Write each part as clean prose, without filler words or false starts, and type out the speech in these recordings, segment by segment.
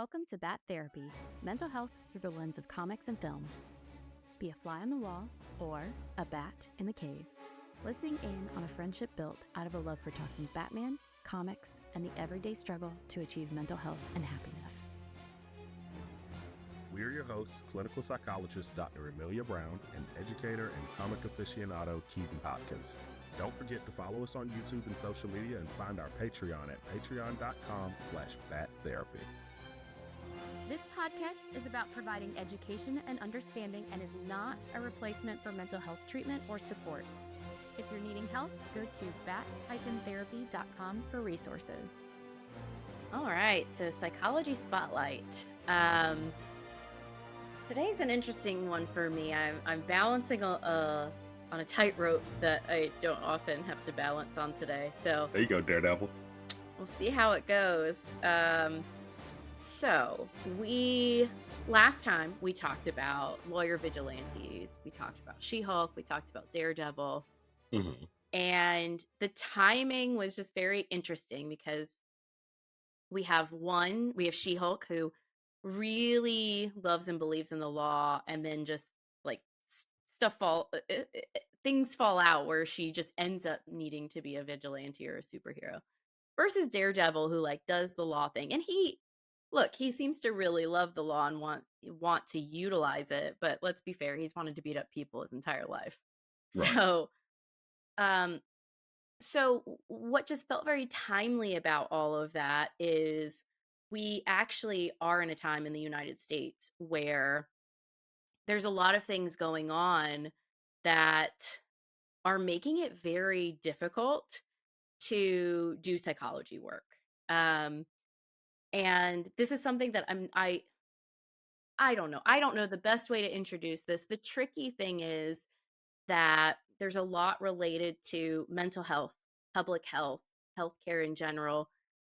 Welcome to Bat Therapy, mental health through the lens of comics and film. Be a fly on the wall or a bat in the cave, listening in on a friendship built out of a love for talking Batman, comics, and the everyday struggle to achieve mental health and happiness. We're your hosts, clinical psychologist Dr. Emilia Brown and educator and comic aficionado Keaton Hopkins. Don't forget to follow us on YouTube and social media and find our Patreon at patreon.com/battherapy. This podcast is about providing education and understanding and is not a replacement for mental health treatment or support. If you're needing help, go to bat-therapy.com for resources. All right, so Psychology Spotlight. Today's an interesting one for me. I'm balancing on a tightrope that I don't often have to balance on today. So there you go, Daredevil. We'll see how it goes. So last time we talked about lawyer vigilantes. We talked about She-Hulk. We talked about Daredevil. Mm-hmm. And the timing was just very interesting because we have She-Hulk who really loves and believes in the law, and then just like things fall out where she just ends up needing to be a vigilante or a superhero, versus Daredevil who like does the law thing, and he seems to really love the law and want to utilize it, but let's be fair, he's wanted to beat up people his entire life. Right. So what just felt very timely about all of that is we actually are in a time in the United States where there's a lot of things going on that are making it very difficult to do psychology work. And this is something that I don't know. I don't know the best way to introduce this. The tricky thing is that there's a lot related to mental health, public health, healthcare in general,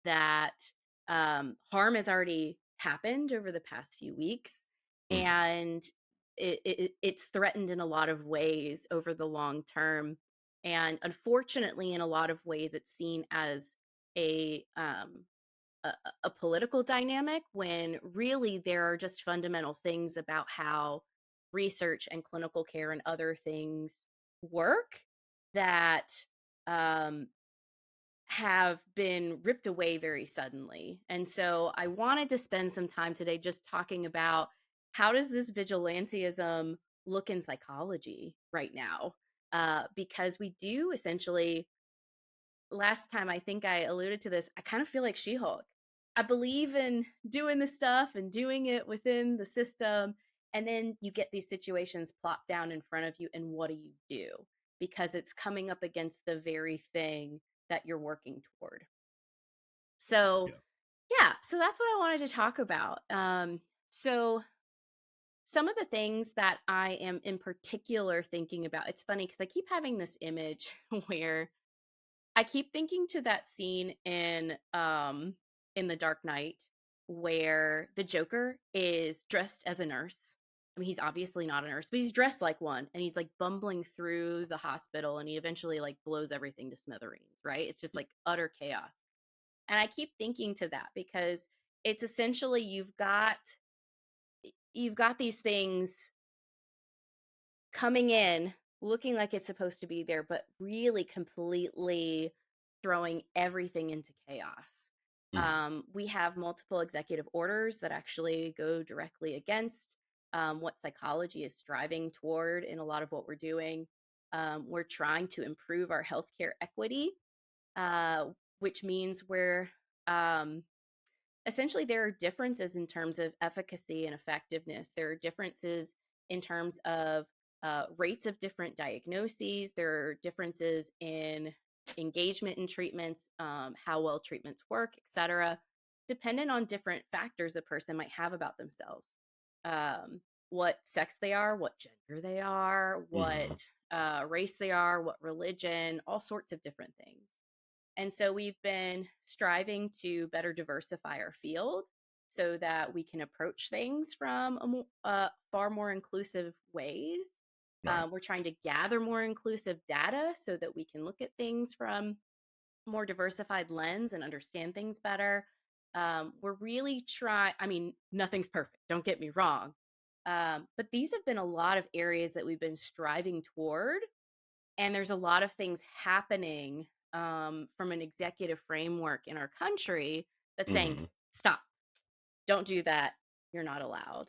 that harm has already happened over the past few weeks, and it's threatened in a lot of ways over the long term. And unfortunately, in a lot of ways, it's seen as a political dynamic, when really there are just fundamental things about how research and clinical care and other things work that have been ripped away very suddenly. And so I wanted to spend some time today just talking about how does this vigilantism look in psychology right now? Because we do essentially, last time I think I alluded to this, I kind of feel like She-Hulk. I believe in doing the stuff and doing it within the system. And then you get these situations plopped down in front of you, and what do? Because it's coming up against the very thing that you're working toward. So, so that's what I wanted to talk about. So some of the things that I am in particular thinking about, it's funny because I keep having this image where I keep thinking to that scene in The Dark Knight where the Joker is dressed as a nurse. I mean, he's obviously not a nurse, but he's dressed like one, and he's like bumbling through the hospital, and he eventually like blows everything to smithereens, right? It's just like utter chaos. And I keep thinking to that because it's essentially you've got these things coming in looking like it's supposed to be there, but really completely throwing everything into chaos. We have multiple executive orders that actually go directly against what psychology is striving toward in a lot of what we're doing. We're trying to improve our healthcare equity, which means we're essentially there are differences in terms of efficacy and effectiveness. There are differences in terms of rates of different diagnoses. There are differences in engagement in treatments, how well treatments work, etc., dependent on different factors a person might have about themselves. What sex they are, what gender they are, what race they are, what religion, all sorts of different things. And so we've been striving to better diversify our field so that we can approach things from far more inclusive ways. Right. We're trying to gather more inclusive data so that we can look at things from a more diversified lens and understand things better. We're really trying, I mean, nothing's perfect, don't get me wrong. But these have been a lot of areas that we've been striving toward. And there's a lot of things happening from an executive framework in our country that's saying, Hmm. stop, don't do that. You're not allowed.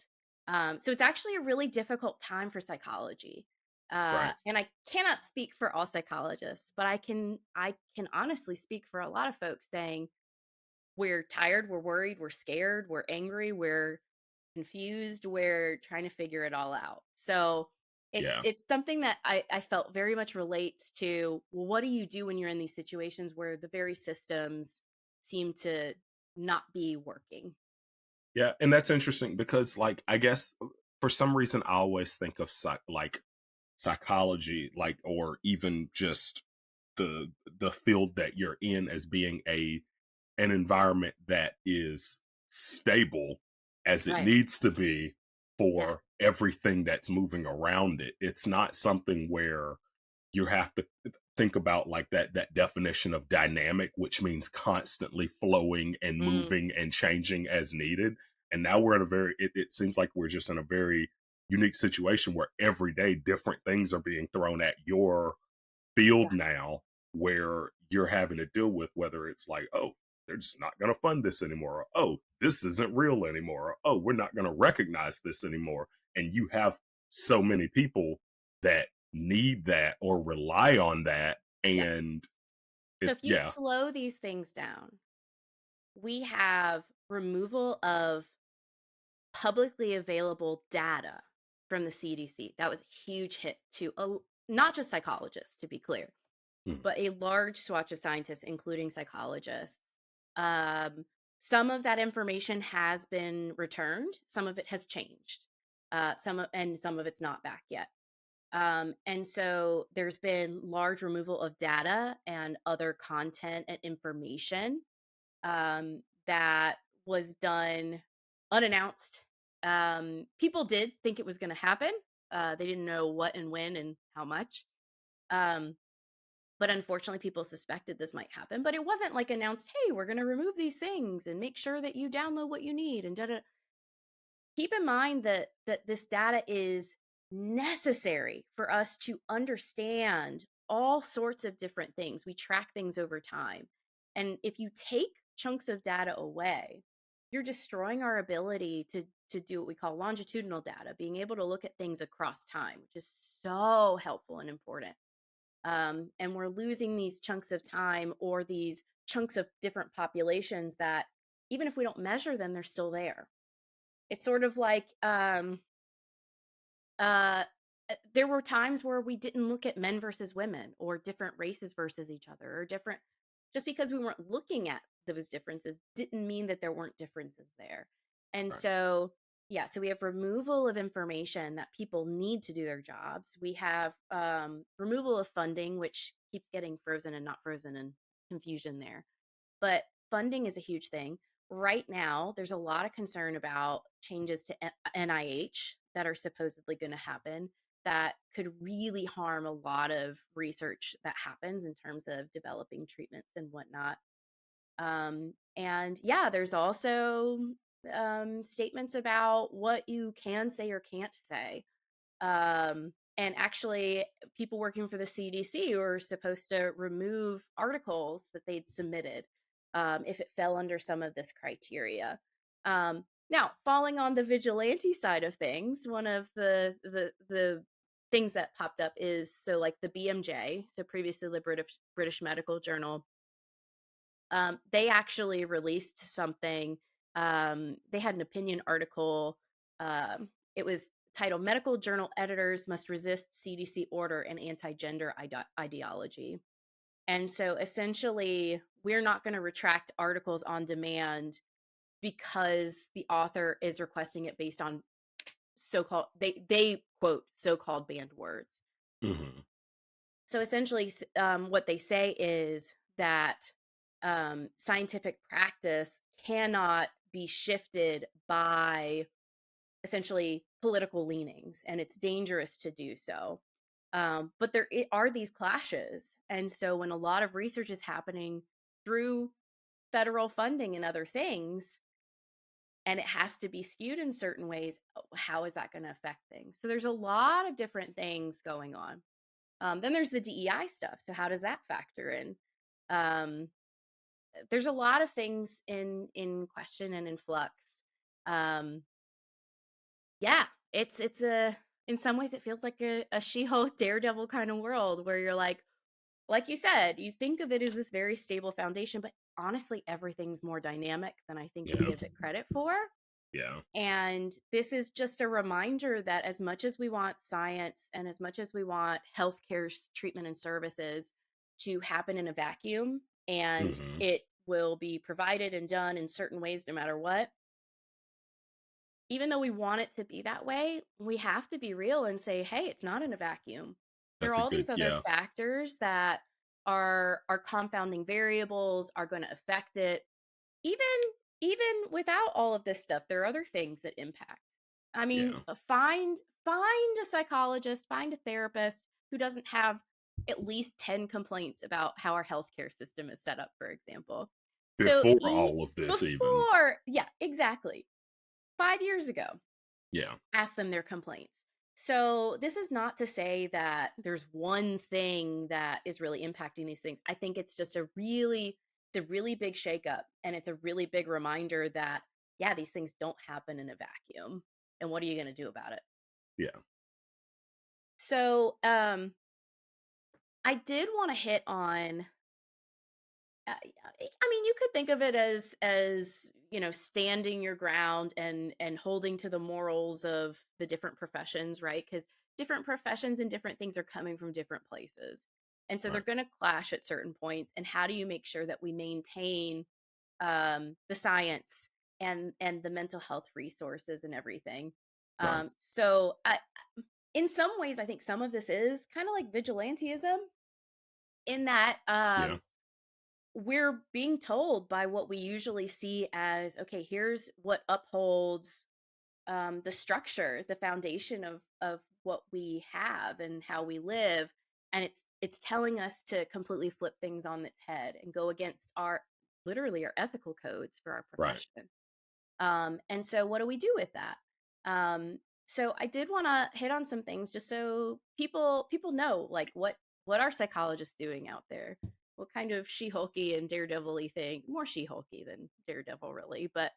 So it's actually a really difficult time for psychology. Right. And I cannot speak for all psychologists, but I can honestly speak for a lot of folks saying we're tired, we're worried, we're scared, we're angry, we're confused, we're trying to figure it all out. So Yeah. it's something that I felt very much relates to, well, what do you do when you're in these situations where the very systems seem to not be working? Yeah. And that's interesting because, like, I guess for some reason, I always think of like psychology, like, or even just the field that you're in as being an environment that is stable as it Right. needs to be Yeah. for everything that's moving around it. It's not something where you have to think about like that definition of dynamic, which means constantly flowing and Mm, moving and changing as needed. And now we're in a very it seems like we're just in a very unique situation where every day different things are being thrown at your field yeah. now, where you're having to deal with whether it's like, oh, they're just not going to fund this anymore, or, oh, this isn't real anymore, or, oh, we're not going to recognize this anymore. And you have so many people that need that or rely on that. Yeah. And So it, if you yeah. slow these things down, we have removal of publicly available data from the CDC. That was a huge hit to not just psychologists, to be clear, Mhm. but a large swatch of scientists, including psychologists. Um, some of that information has been returned. Some of it has changed. Some of it's not back yet. And so there's been large removal of data and other content and information that was done unannounced. People did think it was going to happen. They didn't know what and when and how much. Um, but unfortunately, people suspected this might happen. But it wasn't like announced, hey, we're going to remove these things and make sure that you download what you need and da da. Keep in mind that this data is necessary for us to understand all sorts of different things. We track things over time. And if you take chunks of data away, you're destroying our ability to do what we call longitudinal data, being able to look at things across time, which is so helpful and important. And we're losing these chunks of time or these chunks of different populations that, even if we don't measure them, they're still there. It's sort of like uh, there were times where we didn't look at men versus women or different races versus each other or different, just because we weren't looking at those differences didn't mean that there weren't differences there. And Right. so, yeah, so we have removal of information that people need to do their jobs. We have removal of funding, which keeps getting frozen and not frozen, and confusion there. But funding is a huge thing. Right now, there's a lot of concern about changes to NIH that are supposedly going to happen that could really harm a lot of research that happens in terms of developing treatments and whatnot. And yeah, there's also statements about what you can say or can't say. And actually, people working for the CDC were supposed to remove articles that they'd submitted if it fell under some of this criteria. Now, falling on the vigilante side of things, one of the things that popped up is, so like the BMJ, so previously the British Medical Journal, they actually released something. They had an opinion article. It was titled "Medical Journal Editors Must Resist CDC Order and Anti-Gender Ideology." And so essentially, we're not going to retract articles on demand because the author is requesting it based on so-called, they quote, so-called banned words. Hmm. So essentially, what they say is that scientific practice cannot be shifted by essentially political leanings, and it's dangerous to do so. But are these clashes. And so when a lot of research is happening through federal funding and other things, and it has to be skewed in certain ways, how is that going to affect things? So there's a lot of different things going on. Then there's the DEI stuff. So how does that factor in? Um, there's a lot of things in question and in flux. Um, yeah, it's a in some ways it feels like a She-Hulk Daredevil kind of world where you're like you said, you think of it as this very stable foundation, but honestly, everything's more dynamic than I think we Yeah. give it credit for. Yeah. And this is just a reminder that as much as we want science and as much as we want healthcare treatment and services to happen in a vacuum and Hmm. it will be provided and done in certain ways no matter what, even though we want it to be that way, we have to be real and say, hey, it's not in a vacuum. There are That's a all good, these other yeah. factors that are confounding variables, are going to affect it. Even without all of this stuff, there are other things that impact. I mean, Yeah. find a psychologist, find a therapist who doesn't have at least 10 complaints about how our healthcare system is set up, for example. So Before all of this, even. before, yeah, exactly. 5 years ago, Yeah. ask them their complaints. So this is not to say that there's one thing that is really impacting these things. I think it's just it's a really big shakeup, and it's a really big reminder that yeah, these things don't happen in a vacuum. And what are you going to do about it? Yeah. So I did want to hit on I mean, you could think of it as standing your ground and holding to the morals of the different professions, right? Because different professions and different things are coming from different places, and so they're Right. going to clash at certain points. And how do you make sure that we maintain the science and the mental health resources and everything? Right. In some ways, I think some of this is kind of like vigilantism in that Yeah. we're being told by what we usually see as okay, here's what upholds the structure, the foundation of what we have and how we live, and it's telling us to completely flip things on its head and go against our literally our ethical codes for our Right. profession. And so what do we do with that? So I did want to hit on some things just so people know like what are psychologists doing out there? What kind of She-Hulky and Daredevil-y thing? More She-Hulky than Daredevil, really, but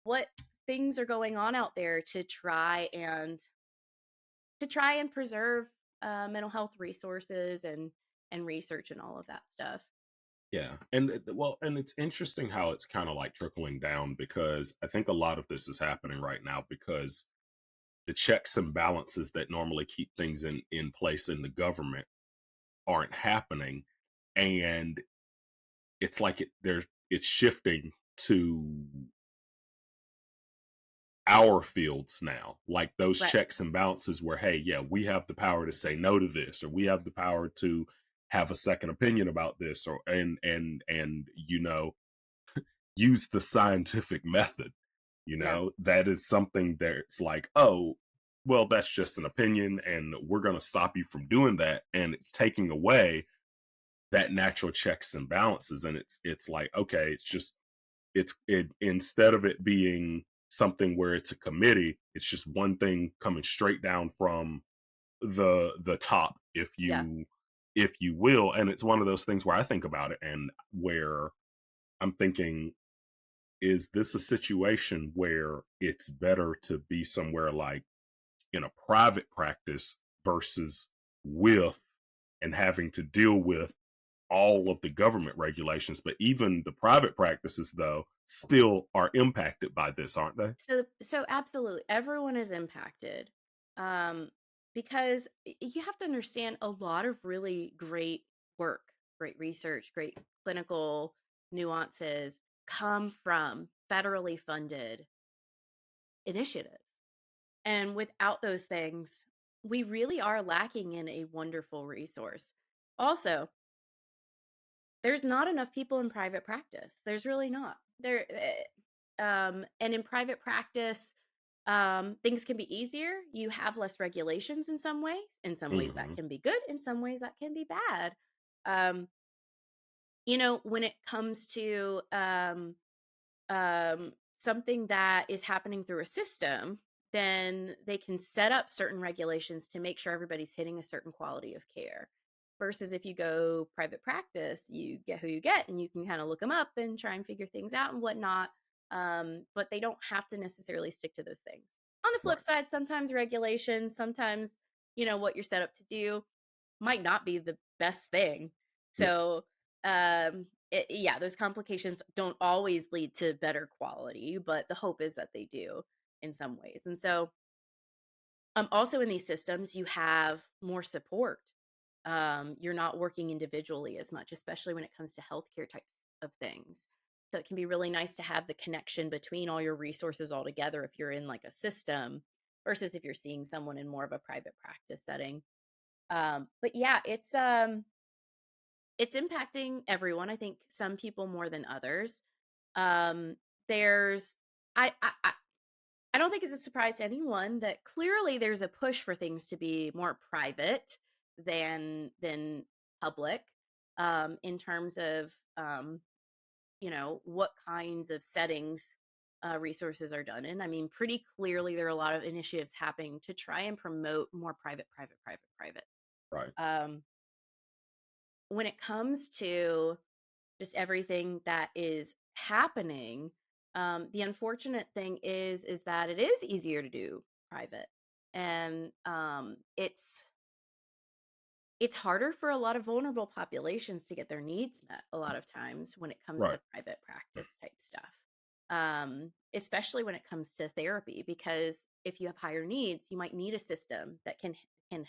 what things are going on out there to try and preserve mental health resources and research and all of that stuff. Yeah. And well, and it's interesting how it's kind of like trickling down, because I think a lot of this is happening right now because the checks and balances that normally keep things in place in the government aren't happening, and it's like it's shifting to our fields now, like those Right. checks and balances where, hey, yeah, we have the power to say no to this, or we have the power to have a second opinion about this, or and use the scientific method. Yeah. That is something that's like, oh, well, that's just an opinion and we're going to stop you from doing that, and it's taking away that natural checks and balances. And it's like, okay, it instead of it being something where it's a committee, it's just one thing coming straight down from the top, Yeah. if you will. And it's one of those things where I think about it and where I'm thinking, is this a situation where it's better to be somewhere like in a private practice versus with and having to deal with all of the government regulations? But even the private practices, though, still are impacted by this, aren't they? So absolutely, everyone is impacted, um, because you have to understand a lot of really great work, great research, great clinical nuances come from federally funded initiatives, and without those things, we really are lacking in a wonderful resource. Also, there's not enough people in private practice. There's really not. And in private practice, things can be easier. You have less regulations in some ways. In some ways, that Hmm. can be good. In some ways, that can be bad. Um, When it comes to something that is happening through a system, then they can set up certain regulations to make sure everybody's hitting a certain quality of care. Versus if you go private practice, you get who you get and you can kind of look them up and try and figure things out and whatnot. But they don't have to necessarily stick to those things. On the flip Right. side, sometimes regulations, sometimes, what you're set up to do might not be the best thing. Yeah. So, yeah, those complications don't always lead to better quality, but the hope is that they do in some ways. And so, also in these systems, you have more support. You're not working individually as much, especially when it comes to healthcare types of things. So it can be really nice to have the connection between all your resources all together if you're in like a system versus if you're seeing someone in more of a private practice setting. But yeah, it's impacting everyone. I think some people more than others. Um, there's I don't think it's a surprise to anyone that clearly there's a push for things to be more private than public, in terms of what kinds of settings resources are done in. I mean, pretty clearly there are a lot of initiatives happening to try and promote more private. Right. Um, when it comes to just everything that is happening, the unfortunate thing is that it is easier to do private, and it's harder for a lot of vulnerable populations to get their needs met a lot of times when it comes Right. to private practice type stuff, especially when it comes to therapy, because if you have higher needs, you might need a system that can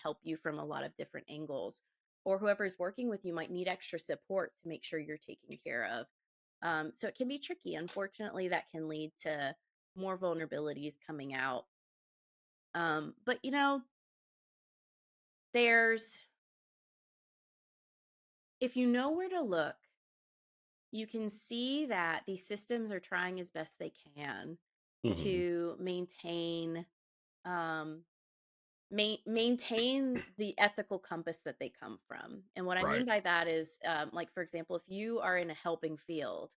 help you from a lot of different angles, or whoever's working with you might need extra support to make sure you're taken care of. So it can be tricky. Unfortunately, that can lead to more vulnerabilities coming out. But there's if you know where to look, you can see that these systems are trying as best they can Hmm. to um, maintain the ethical compass that they come from. And what I mean Right. by that is, like, for example, if you are in a helping field,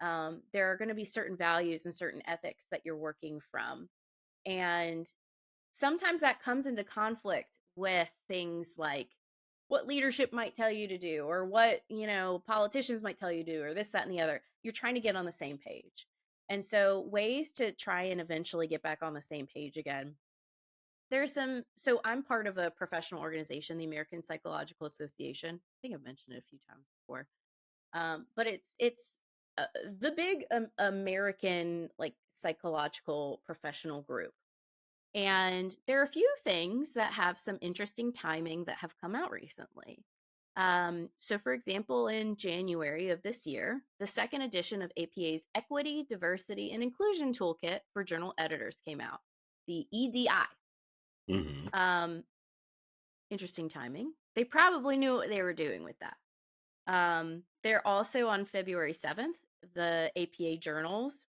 there are going to be certain values and certain ethics that you're working from. And sometimes that comes into conflict with things like what leadership might tell you to do, or what, politicians might tell you to do, or this, that, and the other. You're trying to get on the same page. And so, ways to try and eventually get back on the same page again. So I'm part of a professional organization, the American Psychological Association. I think I've mentioned it a few times before. But it's the big American like psychological professional group. And there are a few things that have some interesting timing that have come out recently. So, for example, in January of this year, the second edition of APA's Equity, Diversity, and Inclusion Toolkit for Journal Editors came out, the EDI. Hmm. Um, Interesting timing. They probably knew what they were doing with that. They're also on February 7th, the APA journals.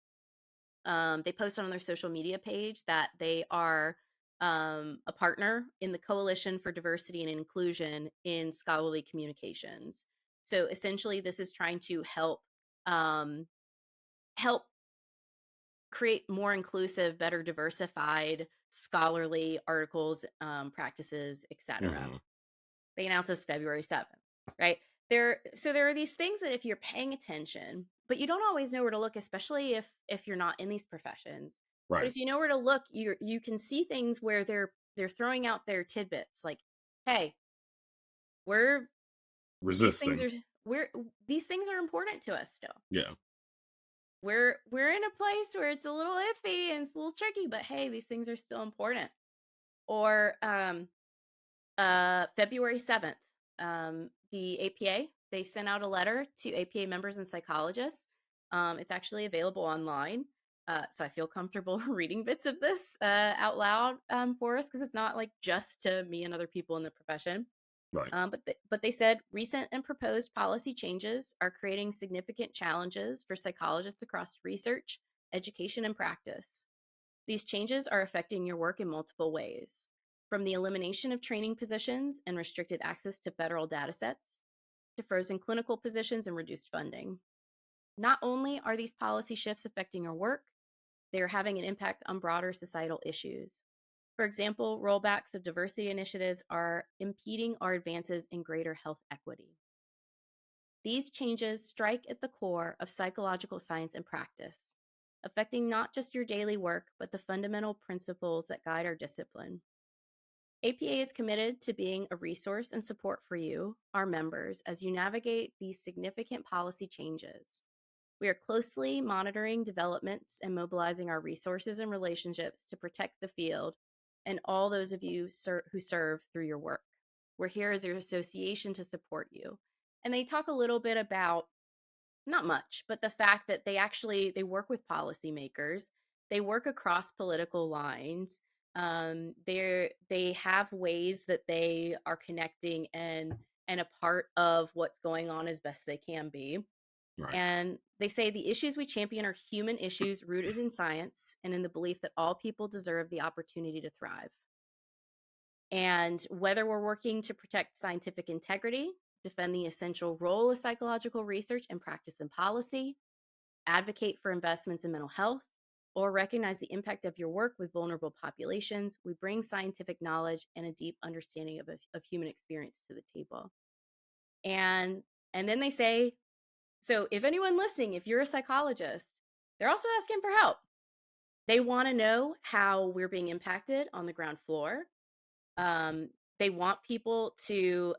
They posted on their social media page that they are a partner in the Coalition for Diversity and Inclusion in Scholarly Communications. So essentially, this is trying to um, help create more inclusive, better diversified scholarly articles, practices, etc. Hmm. They announced this February 7th, right? There are these things that if you're paying attention, but you don't always know where to look, especially if you're not in these professions. But Right. if you know where to look, you can see things where they're throwing out their tidbits like, hey, we're these things Resisting. are we're these things are important to us still. Yeah. We're in a place where it's a little iffy and it's a little tricky, but hey, these things are still important. Or February 7th, the APA, they sent out a letter to APA members and psychologists. It's actually available online. So I feel comfortable reading bits of this out loud for us because it's not like just to me and other people in the profession. Right. But they said recent and proposed policy changes are creating significant challenges for psychologists across research, education, and practice. These changes are affecting your work in multiple ways, from the elimination of training positions and restricted access to federal datasets, to frozen clinical positions and reduced funding. Not only are these policy shifts affecting our work, they are having an impact on broader societal issues. For example, rollbacks of diversity initiatives are impeding our advances in greater health equity. These changes strike at the core of psychological science and practice, affecting not just your daily work, but the fundamental principles that guide our discipline. APA is committed to being a resource and support for you, our members, as you navigate these significant policy changes. We are closely monitoring developments and mobilizing our resources and relationships to protect the field and all those of you who serve through your work. We're here as your association to support you. And they talk a little bit about, not much, but the fact that they work with policymakers. They work across political lines. They have ways that they are connecting and a part of what's going on as best they can be. Right. And they say the issues we champion are human issues rooted in science and in the belief that all people deserve the opportunity to thrive. And whether we're working to protect scientific integrity, defend the essential role of psychological research and practice and policy, advocate for investments in mental health, or recognize the impact of your work with vulnerable populations, we bring scientific knowledge and a deep understanding of human experience to the table. And then they say, so if anyone listening, if you're a psychologist, they're also asking for help. They want to know how we're being impacted on the ground floor. They want people to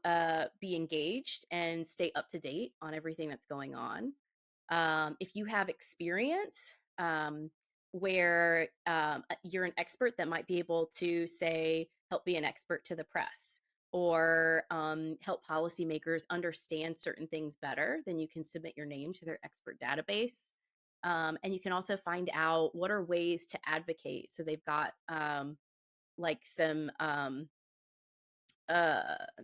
be engaged and stay up to date on everything that's going on. If you have experience where you're an expert that might be able to say, help be an expert to the press, or help policymakers understand certain things better, then you can submit your name to their expert database. And you can also find out what are ways to advocate. So they've got like some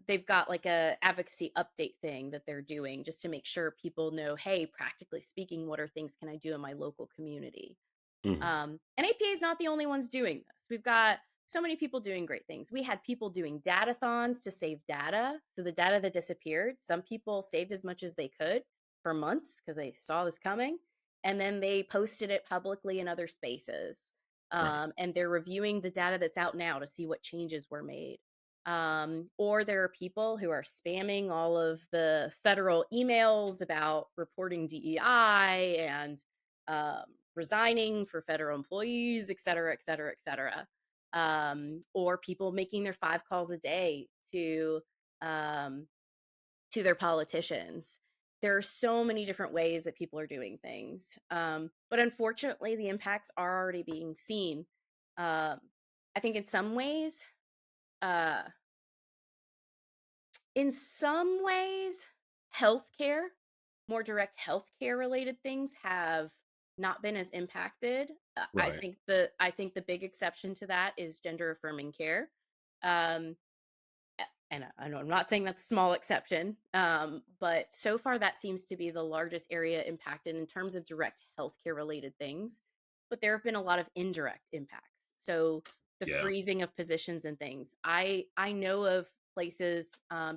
they've got like a advocacy update thing that they're doing just to make sure people know, hey, practically speaking, what are things can I do in my local community? Mm-hmm. And APA is not the only ones doing this. We've got so many people doing great things. We had people doing datathons to save data. So the data that disappeared, some people saved as much as they could for months because they saw this coming. And then they posted it publicly in other spaces. Right. And they're reviewing the data that's out now to see what changes were made. Or there are people who are spamming all of the federal emails about reporting DEI and resigning for federal employees, et cetera, et cetera, et cetera. Or people making their 5 calls a day to their politicians. There are so many different ways that people are doing things. But unfortunately, the impacts are already being seen. I think in some ways, healthcare, more direct healthcare related things have not been as impacted. Right. I think the big exception to that is gender affirming care. And I know I'm not saying that's a small exception, but so far that seems to be the largest area impacted in terms of direct healthcare related things. But there have been a lot of indirect impacts. So the freezing of positions and things. I know of places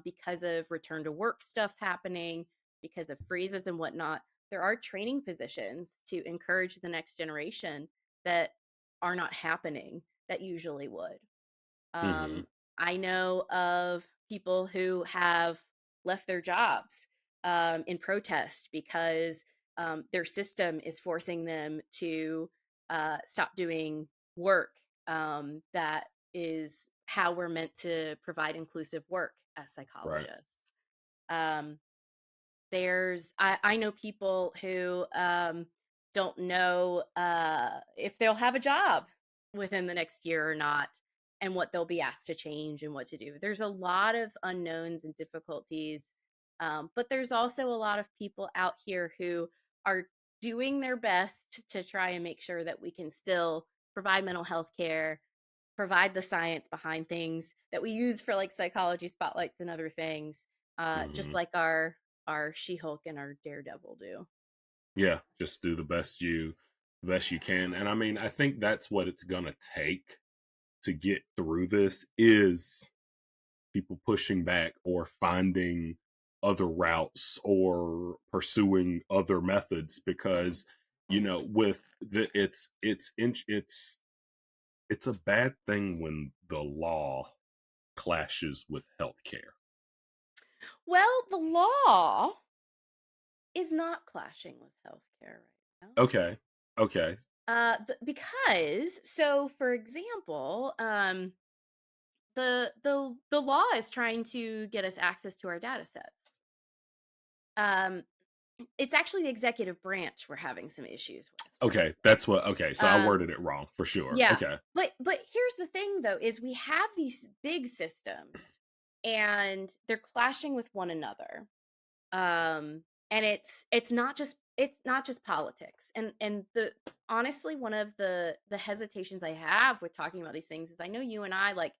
because of return to work stuff happening, because of freezes and whatnot. There are training positions to encourage the next generation that are not happening that usually would. Mm-hmm. I know of people who have left their jobs in protest because their system is forcing them to stop doing work that is how we're meant to provide inclusive work as psychologists. Right. I know people who don't know if they'll have a job within the next year or not, and what they'll be asked to change and what to do. There's a lot of unknowns and difficulties, but there's also a lot of people out here who are doing their best to try and make sure that we can still provide mental health care, provide the science behind things that we use for like psychology spotlights and other things, just like our She-Hulk and our Daredevil do. Yeah, just do the best you can. And I mean, I think that's what it's gonna take to get through this, is people pushing back or finding other routes or pursuing other methods, because with it's a bad thing when the law clashes with healthcare. Well, the law is not clashing with healthcare right now. Okay. Because, so for example, the law is trying to get us access to our data sets. It's actually the executive branch we're having some issues with. Okay, that's what. Okay, so I Um, worded it wrong for sure. yeah, Okay. but here's the thing though, is we have these big systems and they're clashing with one another. And it's not just politics. And the honestly, one of the hesitations I have with talking about these things is, I know you and I, like,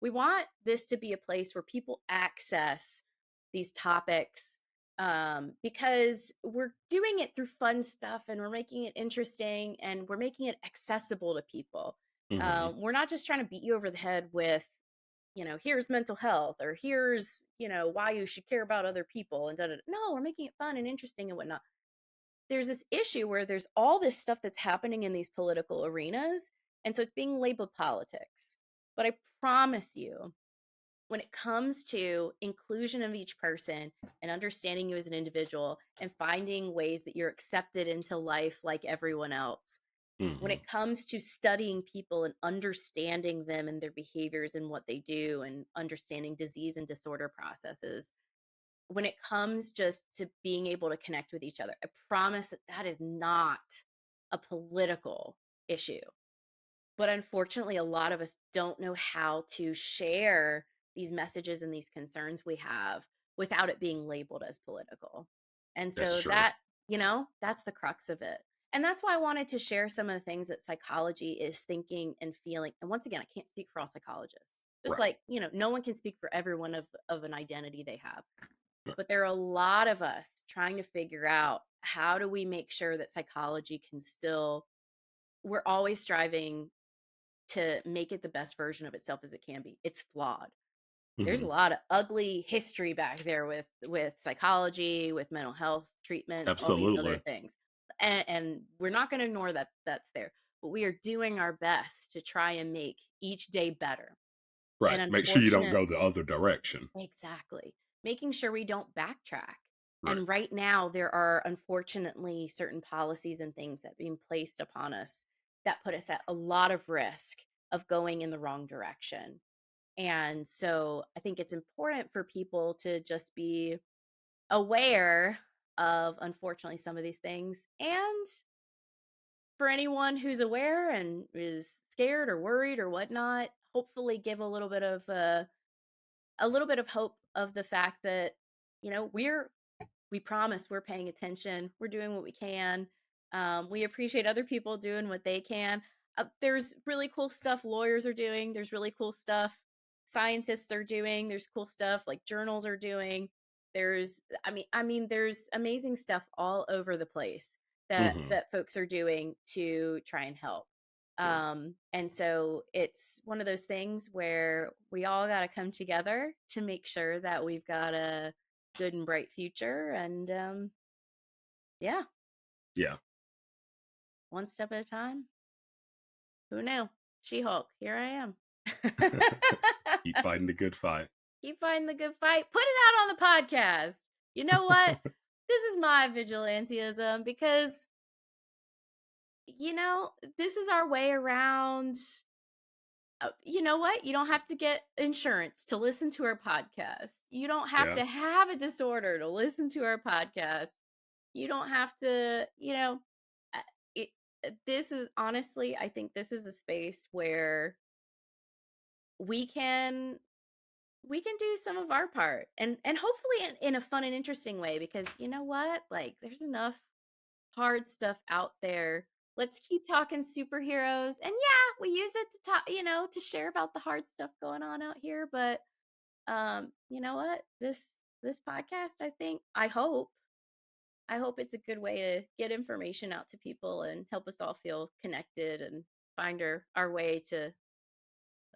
we want this to be a place where people access these topics, because we're doing it through fun stuff and we're making it interesting and we're making it accessible to people. Hmm. We're not just trying to beat you over the head with, here's mental health, or here's, why you should care about other people and da, da, da. No, we're making it fun and interesting and whatnot. There's this issue where there's all this stuff that's happening in these political arenas. And so it's being labeled politics. But I promise you, when it comes to inclusion of each person and understanding you as an individual and finding ways that you're accepted into life like everyone else, when Hmm. it comes to studying people and understanding them and their behaviors and what they do and understanding disease and disorder processes, when it comes just to being able to connect with each other, I promise that that is not a political issue. But unfortunately, a lot of us don't know how to share these messages and these concerns we have without it being labeled as political. And That's so true. that's the crux of it. And that's why I wanted to share some of the things that psychology is thinking and feeling. And once again, I can't speak for all psychologists. Just Right. like, no one can speak for everyone of an identity they have. Right. But there are a lot of us trying to figure out, how do we make sure that psychology can still, we're always striving to make it the best version of itself as it can be. It's flawed. There's a Hmm. lot of ugly history back there with psychology, with mental health treatments, all these other Absolutely. things. And we're not going to ignore that that's there. But we are doing our best to try and make each day better. Right. And Make sure you don't unfortunately, go the other direction. exactly. Making sure we don't backtrack. Right. And right now, there are unfortunately certain policies and things that are being placed upon us that put us at a lot of risk of going in the wrong direction. And so I think it's important for people to just be aware of, unfortunately, some of these things. And for anyone who's aware and is scared or worried or whatnot, hopefully give a little bit of hope of the fact that, we promise we're paying attention, we're doing what we can. We appreciate other people doing what they can. There's really cool stuff lawyers are doing, there's really cool stuff scientists are doing, there's cool stuff like journals are doing. There's amazing stuff all over the place that Hmm. folks are doing to try and help. Right. And so it's one of those things where we all got to come together to make sure that we've got a good and bright future. And yeah, Yeah. one step at a time. Who knew? She-Hulk, here I am. Keep fighting the good fight. Keep fighting the good fight. Put it out on the podcast. You know what? This is my vigilantism, because, this is our way around. You know what? You don't have to get insurance to listen to our podcast. You don't have Yeah. to have a disorder to listen to our podcast. You don't have to, uh, it, this is honestly, I think this is a space where we can do some of our part, and hopefully in a fun and interesting way, because you know what? Like, there's enough hard stuff out there. Let's keep talking superheroes. And yeah, we use it to talk, to share about the hard stuff going on out here. But you know what? This podcast, I hope it's a good way to get information out to people and help us all feel connected and find our way to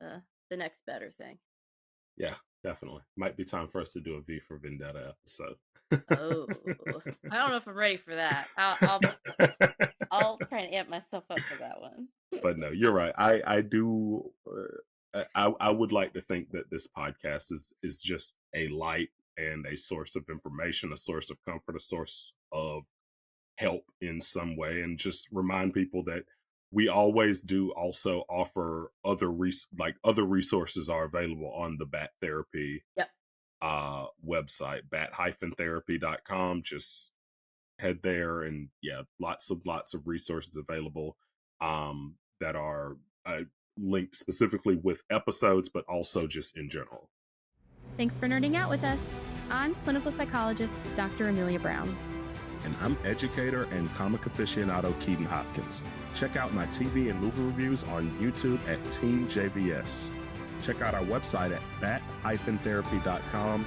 uh, the next better thing. Yeah. Definitely. Might be time for us to do a V for Vendetta episode. Oh, I don't know if I'm ready for that. I'll try and amp myself up for that one. But no, you're right. I do. I would like to think that this podcast is just a light and a source of information, a source of comfort, a source of help in some way, and just remind people that we always do also offer other other resources are available on the Bat Therapy Yep. website, bat-therapy.com. Just head there, and yeah, lots of resources available that are linked specifically with episodes, but also just in general. Thanks for nerding out with us. I'm clinical psychologist Dr. Emilia Brown. And I'm educator and comic aficionado Keaton Hopkins. Check out my TV and movie reviews on YouTube at Team JBS. Check out our website at bat-therapy.com,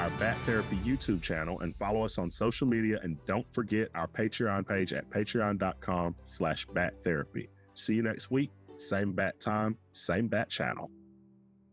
our Bat Therapy YouTube channel, and follow us on social media. And don't forget our Patreon page at patreon.com/battherapy. See you next week. Same bat time, same bat channel.